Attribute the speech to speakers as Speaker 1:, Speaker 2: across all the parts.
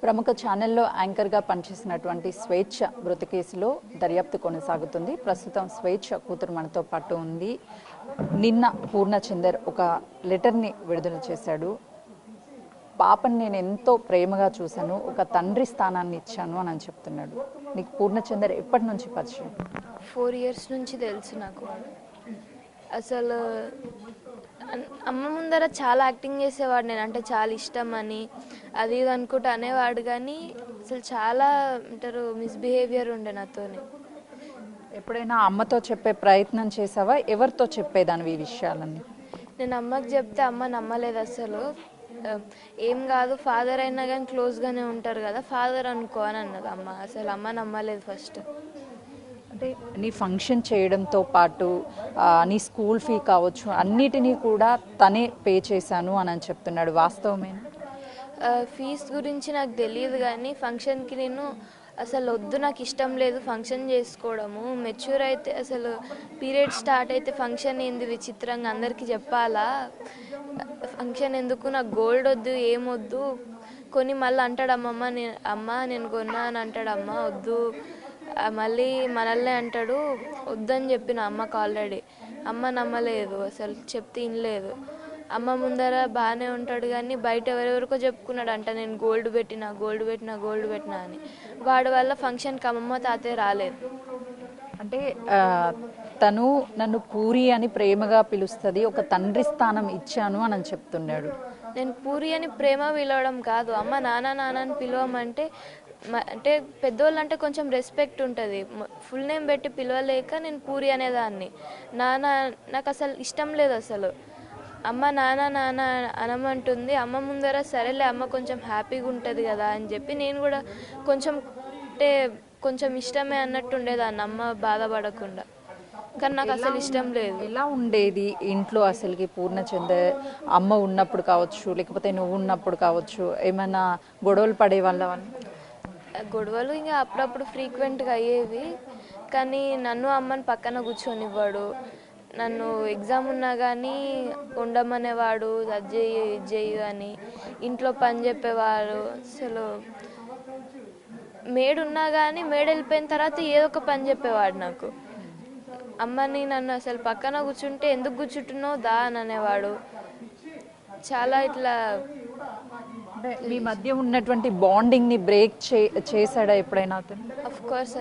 Speaker 1: ప్రముఖ ఛానల్లో యాంకర్గా పనిచేసినటువంటి స్వేచ్ఛ మృతి కేసులో దర్యాప్తు కొనసాగుతుంది. ప్రస్తుతం స్వేచ్ఛ కూతురు మనతో పాటు ఉంది. నిన్న పూర్ణచందర్ ఒక లెటర్ని విడుదల చేశాడు. పాపని నేను ఎంతో ప్రేమగా చూశాను, ఒక తండ్రి స్థానాన్ని ఇచ్చాను అని చెప్తున్నాడు. నీకు పూర్ణచందర్ ఎప్పటి నుంచి పరిచయం?
Speaker 2: 4 years నుంచి తెలుసు నాకు. అసలు అమ్మ ముందర చాలా యాక్టింగ్ చేసేవాడు, నేను అంటే చాలా ఇష్టం అని అది ఇది అనుకుంటూ అనేవాడు. కానీ అసలు చాలా అంటారు మిస్బిహేవియర్ ఉండే నాతోని.
Speaker 1: ఎప్పుడైనా అమ్మతో చెప్పే ప్రయత్నం చేసావా? ఎవరితో చెప్పేదానివి ఈ విషయాలన్నీ?
Speaker 2: నేను అమ్మకి చెప్తే అమ్మ నమ్మలేదు అసలు. ఏం కాదు, ఫాదర్ అయినా కానీ క్లోజ్గానే ఉంటారు కదా, ఫాదర్ అనుకో అని అన్నది అమ్మ. అసలు అమ్మ నమ్మలేదు ఫస్ట్.
Speaker 1: అంటే నీ ఫంక్షన్ చేయడంతో పాటు నీ స్కూల్ ఫీ కావచ్చు అన్నిటినీ కూడా తనే పే చేశాను అని చెప్తున్నాడు. వాస్తవమేనా?
Speaker 2: ఫీజు గురించి నాకు తెలియదు, కానీ ఫంక్షన్కి నేను అసలు వద్దు, నాకు ఇష్టం లేదు ఫంక్షన్ చేసుకోవడము. మెచ్యూర్ అయితే అసలు పీరియడ్ స్టార్ట్ అయితే ఫంక్షన్ ఏంది విచిత్రంగా అందరికీ చెప్పాలా, ఫంక్షన్ ఎందుకు, నాకు గోల్డ్ వద్దు ఏమొద్దు కొని మళ్ళీ అంటాడు అమ్మ నేను కొన్నా అని అంటాడు. అమ్మ వద్దు, మళ్ళీ మనల్నే అంటాడు. వద్దని చెప్పిన అమ్మకు ఆల్రెడీ. అమ్మ నమ్మలేదు, అసలు చెప్తే వినలేదు. అమ్మ ముందర బాగానే ఉంటాడు కానీ బయట ఎవరెవరికో చెప్పుకున్నాడు అంట, నేను గోల్డ్ పెట్టినా అని. వాడి వల్ల ఫంక్షన్కి అమ్మమ్మ తాతయ్య రాలేదు.
Speaker 1: అంటే తను నన్ను పూరి అని ప్రేమగా పిలుస్తుంది, ఒక తండ్రి స్థానం ఇచ్చాను అని చెప్తున్నాడు.
Speaker 2: నేను పూరి అని ప్రేమ పిలవడం కాదు, అమ్మ నాన్న అని పిలవమంటే అంటే పెద్దోళ్ళు అంటే కొంచెం రెస్పెక్ట్ ఉంటుంది. ఫుల్ నేమ్ పెట్టి పిలవలేక నేను పూరి అనేదాన్ని. నాన్న నాకు అసలు ఇష్టం లేదు అసలు. అమ్మ నాన్న అనమంటుంది. అమ్మ ముందర సరేలే అమ్మ కొంచెం హ్యాపీగా ఉంటుంది కదా అని చెప్పి నేను కూడా కొంచెం అంటే కొంచెం ఇష్టమే అన్నట్టు ఉండేదాన్ని, అమ్మ బాధపడకుండా. కానీ నాకు అసలు ఇష్టం లేదు.
Speaker 1: ఎలా ఉండేది ఇంట్లో అసలుకి పూర్ణచందర్? అమ్మ ఉన్నప్పుడు కావచ్చు, లేకపోతే నువ్వు ఉన్నప్పుడు కావచ్చు, ఏమైనా గొడవలు పడే
Speaker 2: గొడవలు ఇంకా అప్పుడప్పుడు ఫ్రీక్వెంట్గా అయ్యేవి. కానీ నన్ను అమ్మని పక్కన కూర్చొనివ్వాడు. నన్ను ఎగ్జామ్ ఉన్నా కానీ ఉండమనేవాడు, అది చెయ్యి ఇది చెయ్యి అని. ఇంట్లో పని చెప్పేవాడు. అసలు మేడున్నా కానీ మేడు వెళ్ళిపోయిన తర్వాత ఏదో ఒక పని చెప్పేవాడు నాకు. అమ్మని నన్ను అసలు పక్కన కూర్చుంటే ఎందుకు కూర్చుంటున్నావు దా అని అనేవాడు. చాలా ఇట్లా
Speaker 1: మీ మధ్య ఉన్నటువంటి బాండింగ్ ని బ్రేక్ చేశాడా ఎప్పుడైనా అతను?
Speaker 2: Of course.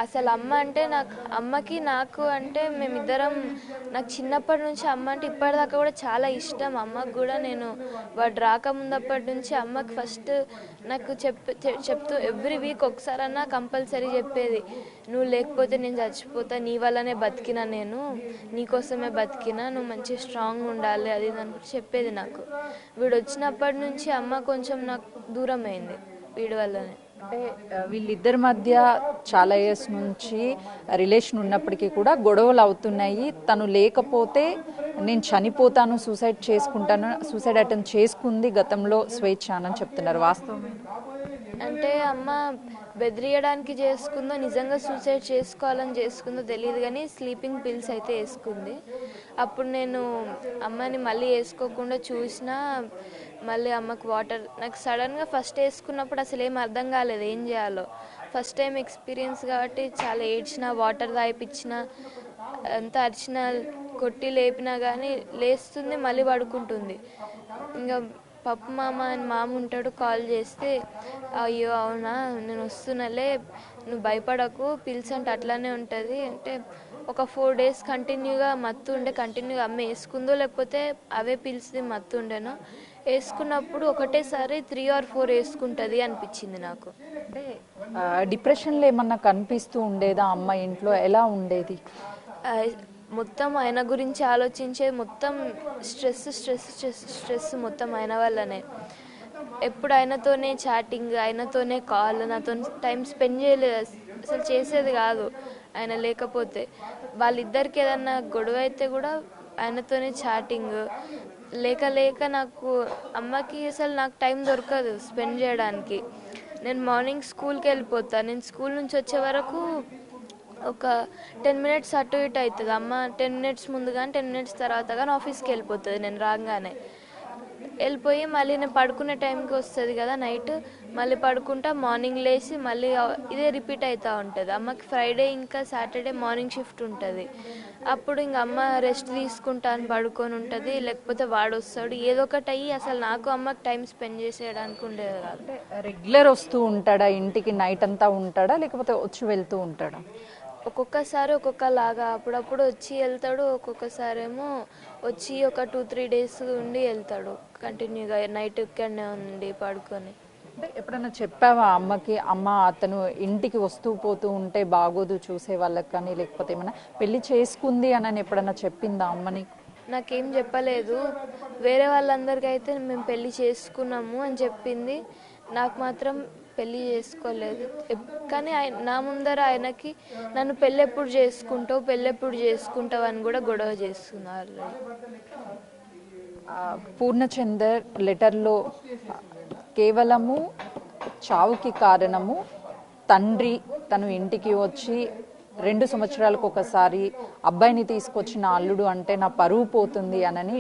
Speaker 2: అసలు అమ్మ అంటే అమ్మకి నాకు అంటే మేమిద్దరం, నాకు చిన్నప్పటి నుంచి అమ్మ అంటే ఇప్పటిదాకా కూడా చాలా ఇష్టం. అమ్మకు కూడా నేను వాడు రాకముందప్పటి నుంచి అమ్మకి ఫస్ట్ నాకు చెప్తూ ఎవ్రీ వీక్ ఒకసారన్నా కంపల్సరీ చెప్పేది, నువ్వు లేకపోతే నేను చచ్చిపోతా, నీ వల్లనే బతికినా, నేను నీకోసమే బతికినా, నువ్వు మంచి స్ట్రాంగ్ ఉండాలి అది అనుకుంటే చెప్పేది నాకు. వీడు వచ్చినప్పటి నుంచి అమ్మ కొంచెం నాకు దూరం అయింది వీడి వల్లనే.
Speaker 1: అంటే వీళ్ళిద్దరి మధ్య చాలా ఇయర్స్ నుంచి రిలేషన్ ఉన్నప్పటికీ కూడా గొడవలు అవుతున్నాయి. తను లేకపోతే నేను చనిపోతాను, సూసైడ్ అటెంప్ట్ చేసుకుంది గతంలో స్వేచ్ఛ అని చెప్తున్నారు. వాస్తవమే?
Speaker 2: అంటే అమ్మ బెదిరియడానికి చేసుకుందో నిజంగా సూసైడ్ చేసుకోవాలని చేసుకుందో తెలియదు, కానీ స్లీపింగ్ పిల్స్ అయితే వేసుకుంది. అప్పుడు నేను అమ్మని మళ్ళీ వేసుకోకుండా చూసినా, మళ్ళీ అమ్మకు వాటర్ నాకు సడన్గా ఫస్ట్ వేసుకున్నప్పుడు అసలు ఏం అర్థం కాలేదు ఏం చేయాలో. ఫస్ట్ టైం ఎక్స్పీరియన్స్ కాబట్టి చాలా ఏడ్చిన, వాటర్ తాగిపించిన, అంతా అరిచిన, కొట్టి లేపినా కానీ లేస్తుంది, మళ్ళీ పడుకుంటుంది. ఇంకా పప్పు మామ అని మామ ఉంటాడు, కాల్ చేస్తే అయ్యో అవునా నేను వస్తున్నాలే, నువ్వు భయపడకు, పిల్స్ అంటే అట్లానే ఉంటుంది అంటే. ఒక 4 days కంటిన్యూగా మత్తు ఉండే, కంటిన్యూగా అమ్మ వేసుకుందో లేకపోతే అవే పిల్స్ది మత్తు ఉండేనో. వేసుకున్నప్పుడు ఒకటేసారి 3 or 4 వేసుకుంటుంది అనిపించింది నాకు.
Speaker 1: అంటే డిప్రెషన్లో ఏమన్నా కనిపిస్తూ ఉండేదా అమ్మ ఇంట్లో? ఎలా ఉండేది?
Speaker 2: మొత్తం ఆయన గురించి ఆలోచించేది, మొత్తం స్ట్రెస్ మొత్తం ఆయన వల్లనే. ఎప్పుడు ఆయనతోనే చాటింగ్, ఆయనతోనే కాల్, నాతో టైం స్పెండ్ చేయలేదు అసలు, చేసేది కాదు ఆయన లేకపోతే. వాళ్ళిద్దరికి ఏదన్నా గొడవ అయితే కూడా ఆయనతోనే చాటింగ్. లేక నాకు అమ్మకి అసలు నాకు టైం దొరకదు స్పెండ్ చేయడానికి. నేను మార్నింగ్ స్కూల్కి వెళ్ళిపోతాను, నేను స్కూల్ నుంచి వచ్చే వరకు ఒక 10 minutes అటు ఇటు అవుతుంది. అమ్మ 10 minutes ముందు కానీ 10 minutes తర్వాత కానీ ఆఫీస్కి వెళ్ళిపోతుంది నేను రాగానే. వెళ్ళిపోయి మళ్ళీ నేను పడుకునే టైంకి వస్తుంది కదా నైట్, మళ్ళీ పడుకుంటా, మార్నింగ్ లేచి మళ్ళీ ఇదే రిపీట్ అవుతూ ఉంటుంది. అమ్మకి ఫ్రైడే ఇంకా సాటర్డే మార్నింగ్ షిఫ్ట్ ఉంటుంది. అప్పుడు ఇంక అమ్మ రెస్ట్ తీసుకుంటా అని పడుకొని ఉంటుంది, లేకపోతే వాడు వస్తాడు, ఏదో ఒకటి అయ్యి అసలు నాకు అమ్మకి టైం స్పెండ్ చేసేయడానికి ఉండేది కాదు.
Speaker 1: రెగ్యులర్ వస్తూ ఉంటాడా ఇంటికి? నైట్ అంతా ఉంటాడా లేకపోతే వచ్చి వెళ్తూ ఉంటాడా?
Speaker 2: ఒక్కొక్కసారి ఒక్కొక్కలాగా, అప్పుడప్పుడు వచ్చి వెళ్తాడు, ఒక్కొక్కసారి ఏమో వచ్చి ఒక 2-3 డేస్ ఉండి వెళ్తాడు కంటిన్యూగా, నైట్ ఇక్కడనే ఉండి పడుకొని.
Speaker 1: అంటే ఎప్పుడైనా చెప్పావా అమ్మకి, అమ్మ అతను ఇంటికి వస్తూ పోతూ ఉంటే బాగోదు చూసే వాళ్ళకి కానీ, లేకపోతే ఏమైనా పెళ్లి చేసుకుంది అని ఎప్పుడైనా చెప్పిందా అమ్మని?
Speaker 2: నాకేం చెప్పలేదు. వేరే వాళ్ళందరికీ అయితే మేము పెళ్లి చేసుకున్నాము అని చెప్పింది, నాకు మాత్రం పెళ్లి చేసుకోలేదు. కానీ నా ముందర ఆయనకి నన్ను పెళ్ళెప్పుడు చేసుకుంటావు అని కూడా గొడవ చేస్తున్నారు.
Speaker 1: పూర్ణచందర్ లెటర్లో కేవలము చావుకి కారణము తండ్రి తను ఇంటికి వచ్చి 2 సంవత్సరాలకు ఒకసారి అబ్బాయిని తీసుకొచ్చిన అల్లుడు అంటే నా పరువు పోతుంది అనని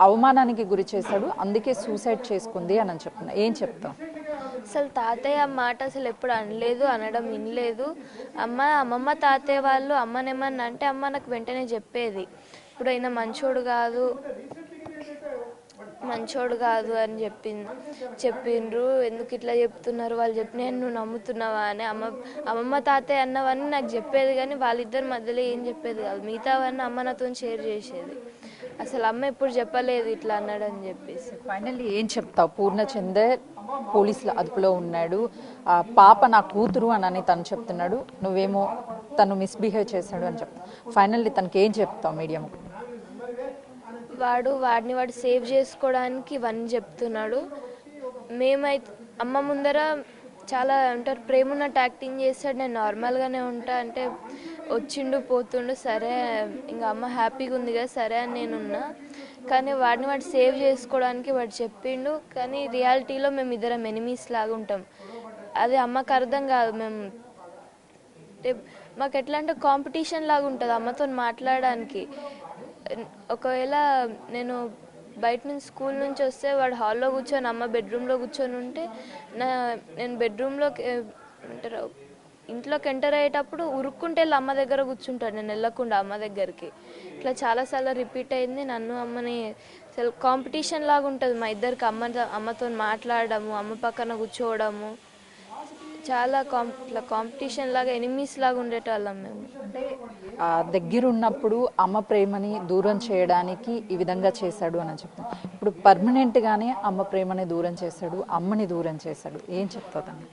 Speaker 1: అవమానానికి గురి చేశాడు, అందుకే సూసైడ్ చేసుకుంది అని చెప్తున్నా. ఏం చెప్తాం?
Speaker 2: అసలు తాతయ్య ఆ మాట అసలు ఎప్పుడు అనలేదు, అనడం వినలేదు. అమ్మమ్మ తాతయ్య వాళ్ళు అమ్మనేమన్నా అంటే అమ్మ నాకు వెంటనే చెప్పేది, ఇప్పుడు అయినా మంచోడు కాదు అని చెప్పిండ్రు, ఎందుకు ఇట్లా చెప్తున్నారు వాళ్ళు నేను నువ్వు నమ్ముతున్నావా అని అమ్మమ్మ తాతయ్య అన్నవన్నీ నాకు చెప్పేది, కానీ వాళ్ళిద్దరి మధ్యలో ఏం చెప్పేది కాదు. మిగతావన్నీ అమ్మ నాతో షేర్ చేసేది. అసలు అమ్మ ఎప్పుడు చెప్పలేదు ఇట్లా అన్నాడని చెప్పేసి.
Speaker 1: ఫైనల్లీ ఏం చెప్తావు? పూర్ణచందర్ పోలీసుల అదుపులో ఉన్నాడు, పాప నా కూతురు అని తను చెప్తున్నాడు, నువ్వేమో తను మిస్బిహేవ్ చేశాడు అని చెప్తావు. ఫైనల్లీ తనకి ఏం చెప్తావు మీడియం?
Speaker 2: వాడిని సేవ్ చేసుకోవడానికి ఇవన్నీ చెప్తున్నాడు. మేమైతే అమ్మ ముందర చాలా అంటారు ప్రేమ ఉన్నట్టు యాక్టింగ్ చేస్తాడు, నేను నార్మల్గానే ఉంటా అంటే వచ్చిండు పోతుండు, సరే ఇంకా అమ్మ హ్యాపీగా ఉంది కదా సరే అని నేనున్నా. కానీ వాడిని సేవ్ చేసుకోవడానికి వాడు చెప్పిండు, కానీ రియాలిటీలో మేము ఇద్దరం ఎనిమీస్ లాగా ఉంటాం. అది అమ్మకు అర్థం కాదు. మాకు ఎట్లా అంటే కాంపిటీషన్ లాగా ఉంటుంది అమ్మతో మాట్లాడడానికి. ఒకవేళ నేను బయట నుంచి స్కూల్ నుంచి వస్తే వాడు హాల్లో కూర్చొని అమ్మ బెడ్రూమ్లో కూర్చొని ఉంటే నేను బెడ్రూమ్లోకి ఇంట్లోకి ఎంటర్ అయ్యేటప్పుడు ఉరుక్కుంటే వెళ్ళి అమ్మ దగ్గర కూర్చుంటాడు, నేను వెళ్ళకుండా అమ్మ దగ్గరికి. ఇట్లా చాలాసార్లు రిపీట్ అయింది. నన్ను అమ్మని అసలు కాంపిటీషన్ లాగా ఉంటుంది మా ఇద్దరికి. అమ్మతో మాట్లాడము, అమ్మ పక్కన కూర్చోవడము, చాలా ఇట్లా కాంపిటీషన్ లాగా ఎనిమీస్ లాగా ఉండేటోళ్ళం మేము.
Speaker 1: అంటే దగ్గరున్నప్పుడు అమ్మ ప్రేమని దూరం చేయడానికి ఈ విధంగా చేశాడు అని చెప్తాను. ఇప్పుడు పర్మనెంట్గానే అమ్మ ప్రేమని దూరం చేశాడు, అమ్మని దూరం చేశాడు, ఏం చెప్తాను?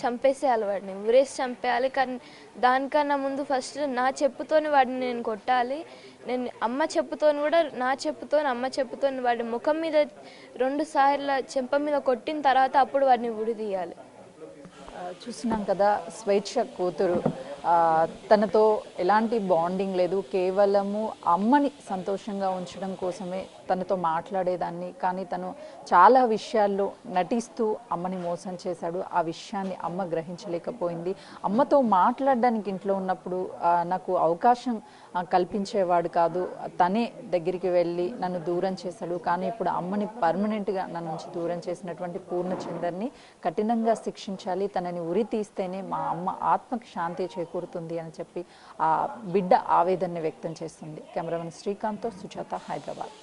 Speaker 2: చంపేసేయాలి వాడిని, ఊరేసి చంపేయాలి. కానీ దానికన్నా ముందు ఫస్ట్ నా చెప్పుతోని వాడిని నేను కొట్టాలి. నేను అమ్మ చెప్పుతోని కూడా అమ్మ చెప్పుతోని వాడి ముఖం మీద 2 సార్లు చెంప మీద కొట్టిన తర్వాత అప్పుడు వాడిని ఉడి తీయాలి.
Speaker 1: చూస్తున్నాం కదా, స్వేచ్ఛ కూతురు, తనతో ఎలాంటి బాండింగ్ లేదు, కేవలము అమ్మని సంతోషంగా ఉంచడం కోసమే తనతో మాట్లాడేదాన్ని. కానీ తను చాలా విషయాల్లో నటిస్తూ అమ్మని మోసం చేశాడు. ఆ విషయాన్ని అమ్మ గ్రహించలేకపోయింది. అమ్మతో మాట్లాడడానికి ఇంట్లో ఉన్నప్పుడు నాకు అవకాశం కల్పించేవాడు కాదు, తనే దగ్గరికి వెళ్ళి నన్ను దూరం చేశాడు. కానీ ఇప్పుడు అమ్మని పర్మనెంట్గా నన్ను నుంచి దూరం చేసినటువంటి పూర్ణచందర్ని కఠినంగా శిక్షించాలి, తనని ఉరి తీస్తేనే మా అమ్మ ఆత్మకి శాంతి చేకూరుతుంది అని చెప్పి ఆ బిడ్డ ఆవేదనని వ్యక్తం చేస్తుంది. కెమెరామెన్ శ్రీకాంత్తో సుజాత, హైదరాబాద్.